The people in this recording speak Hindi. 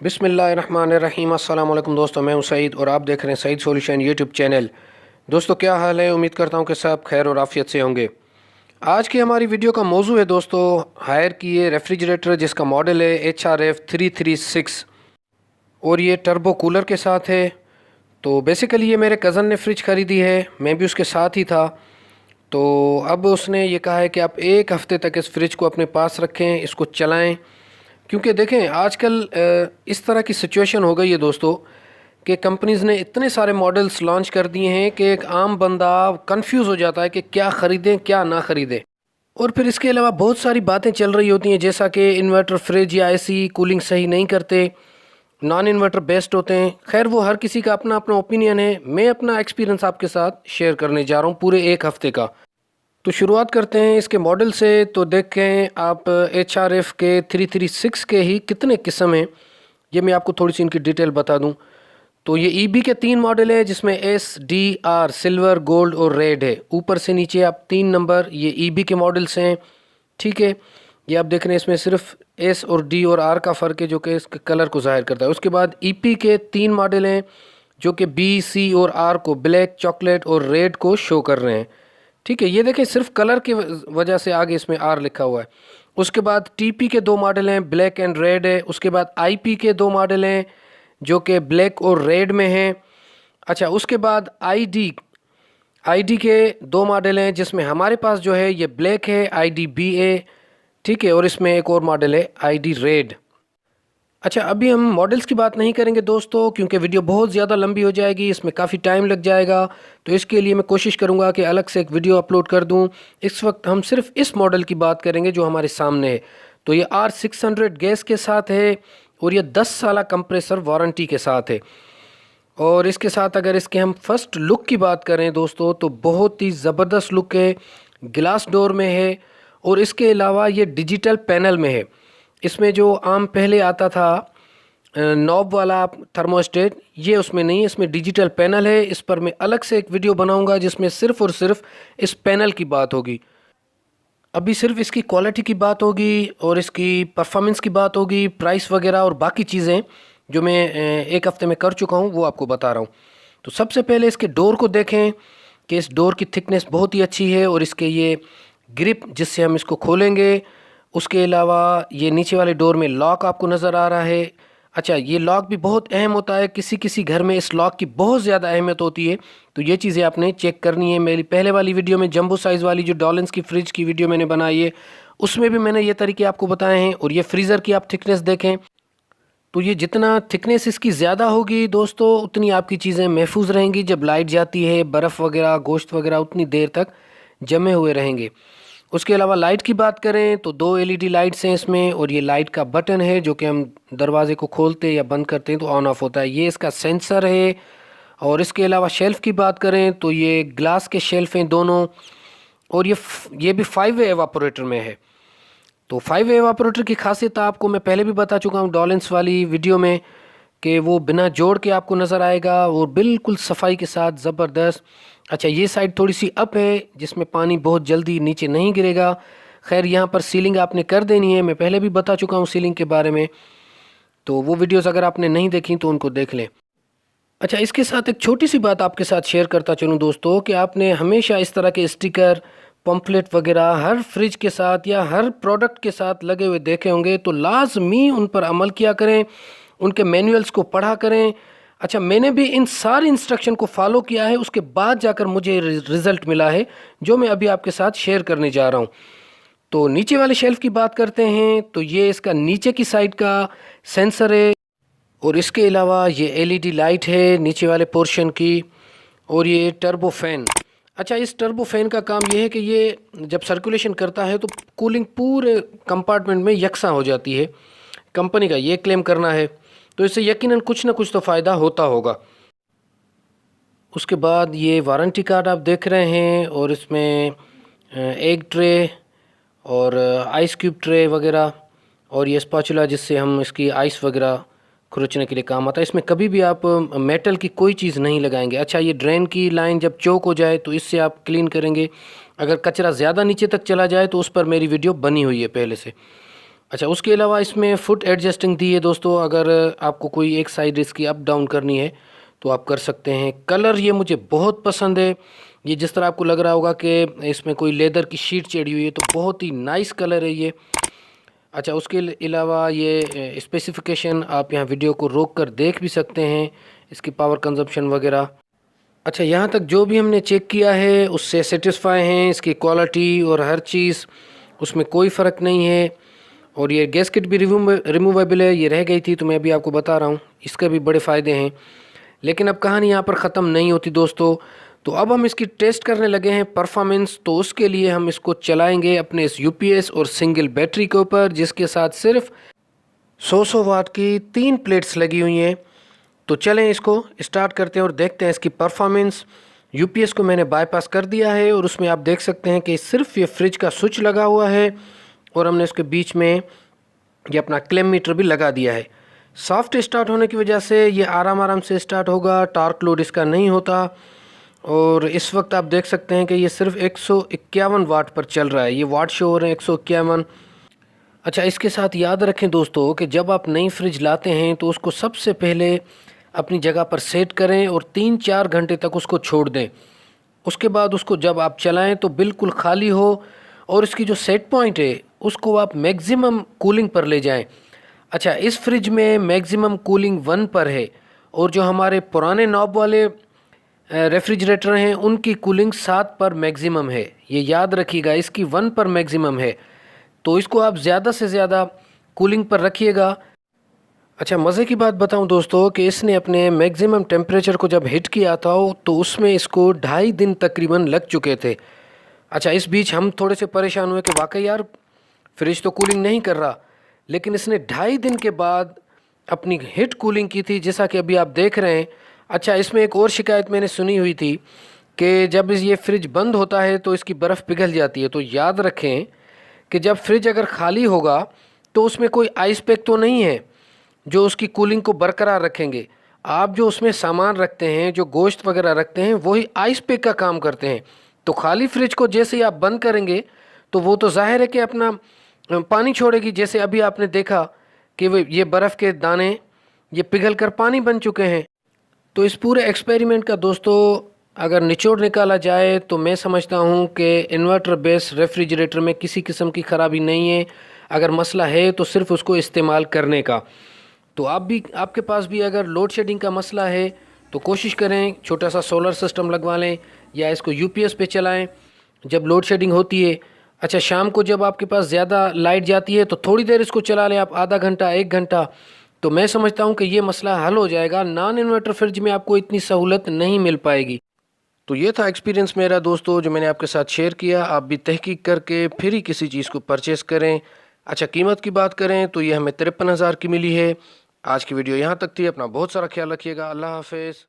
बिस्मिल्लाहिर्रहमानिर्रहीम। अस्सलाम वालेकुम दोस्तों, मैं हूं सईद और आप देख रहे हैं सईद सॉल्यूशन यूट्यूब चैनल। दोस्तों क्या हाल है? उम्मीद करता हूं कि सब खैर और आफियत से होंगे। आज की हमारी वीडियो का मौजू है दोस्तों हायर किए रेफ्रिजरेटर जिसका मॉडल है HRF 336 और ये टर्बो कूलर के साथ है। तो बेसिकली ये मेरे कज़न ने फ़्रिज ख़रीदी है, मैं भी उसके साथ ही था। तो अब उसने ये कहा है कि आप एक हफ़्ते तक इस फ्रिज को अपने पास रखें, इसको चलाएं, क्योंकि देखें आजकल इस तरह की सिचुएशन हो गई है दोस्तों कि कंपनीज़ ने इतने सारे मॉडल्स लॉन्च कर दिए हैं कि एक आम बंदा कंफ्यूज हो जाता है कि क्या ख़रीदें क्या ना ख़रीदें। और फिर इसके अलावा बहुत सारी बातें चल रही होती हैं, जैसा कि इन्वर्टर फ्रिज या ऐसी कूलिंग सही नहीं करते, नॉन इन्वर्टर बेस्ट होते हैं। खैर वो हर किसी का अपना अपना ओपिनियन है। मैं अपना एक्सपीरियंस आपके साथ शेयर करने जा रहा हूँ पूरे एक हफ़्ते का। तो शुरुआत करते हैं इसके मॉडल से। तो देखें आप HRF के 336 के ही कितने किस्म हैं, ये मैं आपको थोड़ी सी इनकी डिटेल बता दूं। तो ये EB के 3 मॉडल है जिसमें SDR सिल्वर, गोल्ड और रेड है। ऊपर से नीचे आप 3 नंबर ये EB के मॉडल्स हैं, ठीक है। ये आप देख रहे हैं इसमें सिर्फ S और D और R का फ़र्क है जो कि इसके कलर को ज़ाहिर करता है। उसके बाद EP के 3 मॉडल हैं जो कि B, C और R को ब्लैक, चॉकलेट और रेड को शो कर रहे हैं, ठीक है। ये देखें सिर्फ कलर की वजह से आगे इसमें R लिखा हुआ है। उसके बाद TP के 2 मॉडल हैं, ब्लैक एंड रेड है। उसके बाद IP के 2 मॉडल हैं जो कि ब्लैक और रेड में हैं। अच्छा, उसके बाद ID के 2 मॉडल हैं जिसमें हमारे पास जो है ये ब्लैक है, IDBA, ठीक है। और इसमें एक और मॉडल है ID रेड। अच्छा, अभी हम मॉडल्स की बात नहीं करेंगे दोस्तों क्योंकि वीडियो बहुत ज़्यादा लंबी हो जाएगी, इसमें काफ़ी टाइम लग जाएगा। तो इसके लिए मैं कोशिश करूंगा कि अलग से एक वीडियो अपलोड कर दूं। इस वक्त हम सिर्फ इस मॉडल की बात करेंगे जो हमारे सामने है। तो ये R600 गैस के साथ है और ये 10 साल कंप्रेसर वारंटी के साथ है। और इसके साथ अगर इसके हम फर्स्ट लुक की बात करें दोस्तों तो बहुत ही ज़बरदस्त लुक है, ग्लास डोर में है और इसके अलावा ये डिजिटल पैनल में है। इसमें जो आम पहले आता था नॉब वाला थर्मोस्टेट, ये उसमें नहीं है, इसमें डिजिटल पैनल है। इस पर मैं अलग से एक वीडियो बनाऊंगा जिसमें सिर्फ और सिर्फ इस पैनल की बात होगी। अभी सिर्फ इसकी क्वालिटी की बात होगी और इसकी परफॉर्मेंस की बात होगी, प्राइस वगैरह और बाकी चीज़ें जो मैं एक हफ़्ते में कर चुका हूँ वो आपको बता रहा हूँ। तो सबसे पहले इसके डोर को देखें कि इस डोर की थिकनेस बहुत ही अच्छी है और इसके ये ग्रिप जिससे हम इसको खोलेंगे। उसके अलावा ये नीचे वाले डोर में लॉक आपको नज़र आ रहा है। अच्छा, ये लॉक भी बहुत अहम होता है, किसी किसी घर में इस लॉक की बहुत ज़्यादा अहमियत होती है। तो ये चीज़ें आपने चेक करनी है। मेरी पहले वाली वीडियो में जंबो साइज़ वाली जो डॉलन्स की फ्रिज की वीडियो मैंने बनाई है उसमें भी मैंने ये तरीके आपको बताए हैं। और ये फ्रीज़र की आप थिकनेस देखें तो ये जितना थिकनेस इसकी ज़्यादा होगी दोस्तों उतनी आपकी चीज़ें महफूज रहेंगी। जब लाइट जाती है बर्फ़ वगैरह, गोश्त वगैरह उतनी देर तक जमे हुए रहेंगे। उसके अलावा लाइट की बात करें तो 2 LED लाइट्स हैं इसमें और ये लाइट का बटन है जो कि हम दरवाजे को खोलते या बंद करते हैं तो ऑन ऑफ होता है, ये इसका सेंसर है। और इसके अलावा शेल्फ़ की बात करें तो ये ग्लास के शेल्फ़ हैं दोनों और ये भी 5 वे एवापोरेटर में है। तो 5 वे एवापोरेटर की खासियत आपको मैं पहले भी बता चुका हूँ डॉलेंस वाली वीडियो में कि वो बिना जोड़ के आपको नज़र आएगा और बिल्कुल सफाई के साथ ज़बरदस्त। अच्छा, ये साइड थोड़ी सी अप है जिसमें पानी बहुत जल्दी नीचे नहीं गिरेगा। खैर यहाँ पर सीलिंग आपने कर देनी है, मैं पहले भी बता चुका हूँ सीलिंग के बारे में, तो वो वीडियोस अगर आपने नहीं देखी तो उनको देख लें। अच्छा, इसके साथ एक छोटी सी बात आपके साथ शेयर करता चलूँ दोस्तों कि आपने हमेशा इस तरह के स्टिकर, पम्फलेट वगैरह हर फ्रिज के साथ या हर प्रोडक्ट के साथ लगे हुए देखे होंगे, तो लाजमी उन पर अमल किया करें, उनके मैनुअल्स को पढ़ा करें। अच्छा, मैंने भी इन सारे इंस्ट्रक्शन को फॉलो किया है, उसके बाद जाकर मुझे रिज़ल्ट मिला है जो मैं अभी आपके साथ शेयर करने जा रहा हूँ। तो नीचे वाले शेल्फ़ की बात करते हैं तो ये इसका नीचे की साइड का सेंसर है और इसके अलावा ये LED लाइट है नीचे वाले पोर्शन की और ये टर्बो फैन। अच्छा, इस टर्बो फैन का काम ये है कि ये जब सर्कुलेशन करता है तो कूलिंग पूरे कंपार्टमेंट में यकसा हो जाती है। कंपनी का ये क्लेम करना है, तो इससे यकीनन कुछ ना कुछ तो फ़ायदा होता होगा। उसके बाद ये वारंटी कार्ड आप देख रहे हैं और इसमें एग ट्रे और आइस क्यूब ट्रे वगैरह और ये स्पैचुला जिससे हम इसकी आइस वगैरह खुरचने के लिए काम आता है। इसमें कभी भी आप मेटल की कोई चीज़ नहीं लगाएंगे। अच्छा, ये ड्रेन की लाइन जब चौक हो जाए तो इससे आप क्लीन करेंगे। अगर कचरा ज़्यादा नीचे तक चला जाए तो उस पर मेरी वीडियो बनी हुई है पहले से। अच्छा, उसके अलावा इसमें फुट एडजस्टिंग दी है दोस्तों, अगर आपको कोई एक साइड इसकी अप डाउन करनी है तो आप कर सकते हैं। कलर ये मुझे बहुत पसंद है, ये जिस तरह आपको लग रहा होगा कि इसमें कोई लेदर की शीट चढ़ी हुई है, तो बहुत ही नाइस कलर है ये। अच्छा, उसके अलावा ये स्पेसिफिकेशन आप यहाँ वीडियो को रोक कर देख भी सकते हैं, इसकी पावर कंजप्शन वगैरह। अच्छा, यहाँ तक जो भी हमने चेक किया है उससे सेटिस्फाई हैं, इसकी क्वालिटी और हर चीज़ उसमें कोई फ़र्क नहीं है। और ये गैस्केट भी रिमूवेबल है, ये रह गई थी तो मैं अभी आपको बता रहा हूँ, इसके भी बड़े फ़ायदे हैं। लेकिन अब कहानी यहाँ पर ख़त्म नहीं होती दोस्तों, तो अब हम इसकी टेस्ट करने लगे हैं परफॉर्मेंस। तो उसके लिए हम इसको चलाएंगे अपने इस यूपीएस और सिंगल बैटरी के ऊपर, जिसके साथ सिर्फ 100 वाट की 3 प्लेट्स लगी हुई हैं। तो चलें इसको स्टार्ट करते हैं और देखते हैं इसकी परफॉर्मेंस। यूपीएस को मैंने बाईपास कर दिया है और उसमें आप देख सकते हैं कि सिर्फ ये फ्रिज का स्विच लगा हुआ है और हमने इसके बीच में ये अपना क्लेम मीटर भी लगा दिया है। सॉफ्ट स्टार्ट होने की वजह से ये आराम से स्टार्ट होगा, टार्क लोड इसका नहीं होता। और इस वक्त आप देख सकते हैं कि ये सिर्फ 151 वाट पर चल रहा है, ये वाट शो हो रहे हैं 151। अच्छा, इसके साथ याद रखें दोस्तों कि जब आप नई फ्रिज लाते हैं तो उसको सबसे पहले अपनी जगह पर सेट करें और 3-4 घंटे तक उसको छोड़ दें। उसके बाद उसको जब आप चलाएं तो बिल्कुल खाली हो और इसकी जो सेट पॉइंट है उसको आप मैक्सिमम कूलिंग पर ले जाएं। अच्छा, इस फ्रिज में मैक्सिमम कूलिंग 1 पर है और जो हमारे पुराने नॉब वाले रेफ्रिजरेटर हैं उनकी कूलिंग 7 पर मैक्सिमम है। ये याद रखिएगा, इसकी 1 पर मैक्सिमम है, तो इसको आप ज़्यादा से ज़्यादा कूलिंग पर रखिएगा। अच्छा, मज़े की बात बताऊं दोस्तों कि इसने अपने मैक्सिमम टेम्परेचर को जब हिट किया था तो उसमें इसको 2.5 दिन तकरीबन लग चुके थे। अच्छा, इस बीच हम थोड़े से परेशान हुए कि वाकई यार फ्रिज तो कूलिंग नहीं कर रहा, लेकिन इसने 2.5 दिन के बाद अपनी हिट कूलिंग की थी, जैसा कि अभी आप देख रहे हैं। अच्छा, इसमें एक और शिकायत मैंने सुनी हुई थी कि जब ये फ्रिज बंद होता है तो इसकी बर्फ़ पिघल जाती है। तो याद रखें कि जब फ्रिज अगर खाली होगा तो उसमें कोई आइस पैक तो नहीं है जो उसकी कूलिंग को बरकरार रखेंगे। आप जो उसमें सामान रखते हैं, जो गोश्त वगैरह रखते हैं, वही आइस पैक का काम करते हैं। तो खाली फ्रिज को जैसे ही आप बंद करेंगे तो वो तो जाहिर है कि अपना पानी छोड़ेगी, जैसे अभी आपने देखा कि वो ये बर्फ़ के दाने ये पिघल कर पानी बन चुके हैं। तो इस पूरे एक्सपेरिमेंट का दोस्तों अगर निचोड़ निकाला जाए तो मैं समझता हूँ कि इन्वर्टर बेस्ड रेफ्रिजरेटर में किसी किस्म की ख़राबी नहीं है। अगर मसला है तो सिर्फ उसको इस्तेमाल करने का। तो आपके पास भी अगर लोड शेडिंग का मसला है तो कोशिश करें छोटा सा सोलर सिस्टम लगवा लें या इसको यूपीएस पे चलाएं जब लोड शेडिंग होती है। अच्छा, शाम को जब आपके पास ज़्यादा लाइट जाती है तो थोड़ी देर इसको चला लें आप, आधा घंटा 1 घंटा, तो मैं समझता हूँ कि ये मसला हल हो जाएगा। नॉन इन्वर्टर फ्रिज में आपको इतनी सहूलत नहीं मिल पाएगी। तो ये था एक्सपीरियंस मेरा दोस्तों जो मैंने आपके साथ शेयर किया। आप भी तहकीक करके फिर ही किसी चीज़ को परचेज़ करें। अच्छा, कीमत की बात करें तो ये हमें 53,000 की मिली है। आज की वीडियो यहाँ तक थी। अपना बहुत सारा ख्याल रखिएगा। अल्लाह हाफिज़।